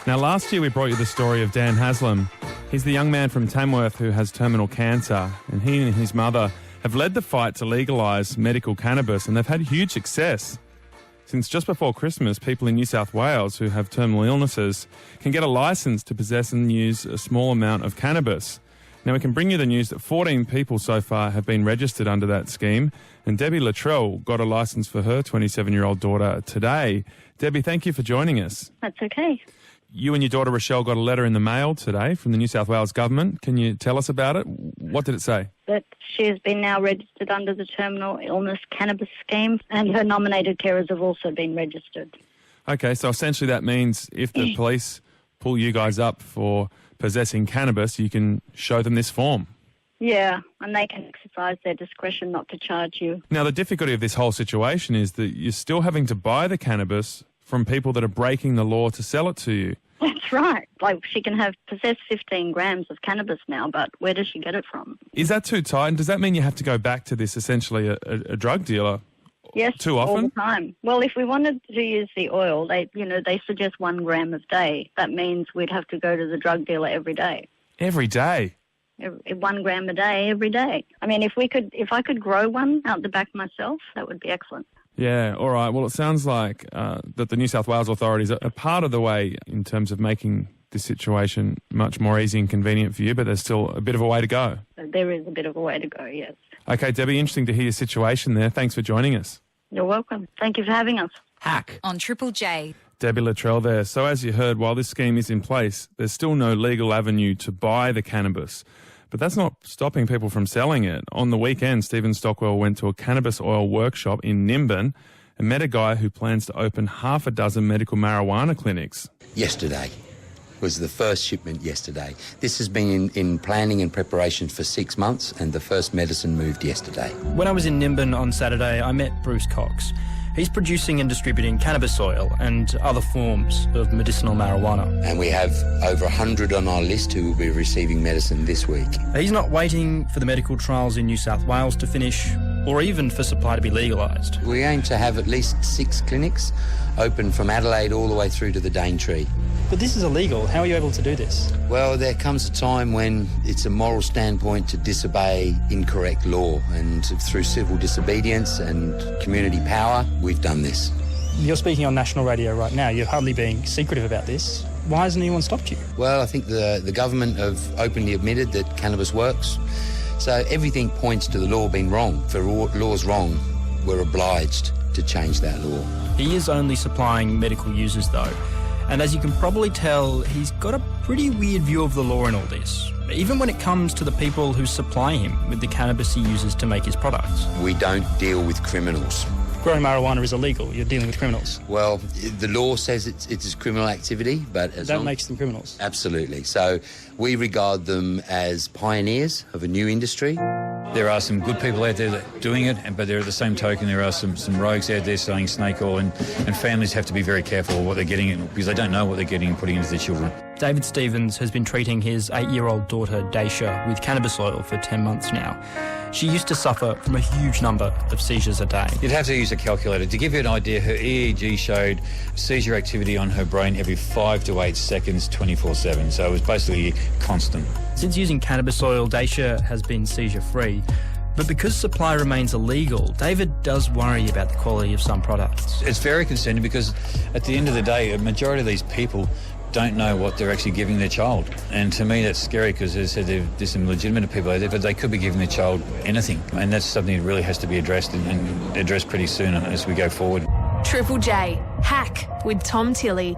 Now, last year we brought you the story of Dan Haslam. He's the young man from Tamworth who has terminal cancer, and he and his mother have led the fight to legalise medical cannabis, and they've had huge success. Since just before Christmas, people in New South Wales who have terminal illnesses can get a licence to possess and use a small amount of cannabis. Now, we can bring you the news that 14 people so far have been registered under that scheme, and Debbie Luttrell got a licence for her 27-year-old daughter today. Debbie, thank you for joining us. That's okay. You and your daughter Rochelle got a letter in the mail today from the New South Wales government. Can you tell us about it? What did it say? That she has been now registered under the Terminal Illness Cannabis Scheme, and her nominated carers have also been registered. Okay, so essentially that means if the police pull you guys up for possessing cannabis, you can show them this form. Yeah, and they can exercise their discretion not to charge you. Now, the difficulty of this whole situation is that you're still having to buy the cannabis from people that are breaking the law to sell it to you. That's right. Like, she can possess 15 grams of cannabis now, but where does she get it from? Is that too tight? And does that mean you have to go back to this, essentially, a drug dealer? Yes, too often? All the time. Well, if we wanted to use the oil, they suggest 1 gram a day. That means we'd have to go to the drug dealer every day. Every day? 1 gram a day, every day. I mean, if I could grow one out the back myself, that would be excellent. Yeah, all right. Well, it sounds like that the New South Wales authorities are part of the way in terms of making this situation much more easy and convenient for you, but there's still a bit of a way to go. There is a bit of a way to go, yes. Okay, Debbie, interesting to hear your situation there. Thanks for joining us. You're welcome. Thank you for having us. Hack on Triple J. Debbie Luttrell there. So as you heard, while this scheme is in place, there's still no legal avenue to buy the cannabis. But that's not stopping people from selling it. On the weekend, Stephen Stockwell went to a cannabis oil workshop in Nimbin and met a guy who plans to open half a dozen medical marijuana clinics. Yesterday was the first shipment yesterday. This has been in planning and preparation for 6 months, and the first medicine moved yesterday. When I was in Nimbin on Saturday, I met Bruce Cox. He's producing and distributing cannabis oil and other forms of medicinal marijuana. And we have over 100 on our list who will be receiving medicine this week. He's not waiting for the medical trials in New South Wales to finish or even for supply to be legalised. We aim to have at least 6 clinics open from Adelaide all the way through to the Daintree. But this is illegal. How are you able to do this? Well, there comes a time when it's a moral standpoint to disobey incorrect law, and through civil disobedience and community power, we've done this. You're speaking on national radio right now. You're hardly being secretive about this. Why hasn't anyone stopped you? Well, I think the government have openly admitted that cannabis works. So everything points to the law being wrong. For law's wrong, we're obliged to change that law. He is only supplying medical users, though. And as you can probably tell, he's got a pretty weird view of the law in all this, even when it comes to the people who supply him with the cannabis he uses to make his products. We don't deal with criminals. Growing marijuana is illegal. You're dealing with criminals. Well, the law says it's criminal activity, but that makes them criminals. Absolutely. So we regard them as pioneers of a new industry. There are some good people out there that are doing it, but there at the same token there are some rogues out there selling snake oil, and families have to be very careful of what they're getting because they don't know what they're getting and putting into their children. David Stevens has been treating his 8-year-old daughter, Daisha, with cannabis oil for 10 months now. She used to suffer from a huge number of seizures a day. You'd have to use a calculator. To give you an idea, her EEG showed seizure activity on her brain every 5 to 8 seconds, 24/7. So it was basically constant. Since using cannabis oil, Daisha has been seizure-free. But because supply remains illegal, David does worry about the quality of some products. It's very concerning because at the end of the day, a majority of these people don't know what they're actually giving their child. And to me, that's scary because, as I said, there's some legitimate people out there, but they could be giving their child anything. And that's something that really has to be addressed and addressed pretty soon as we go forward. Triple J, Hack with Tom Tilley.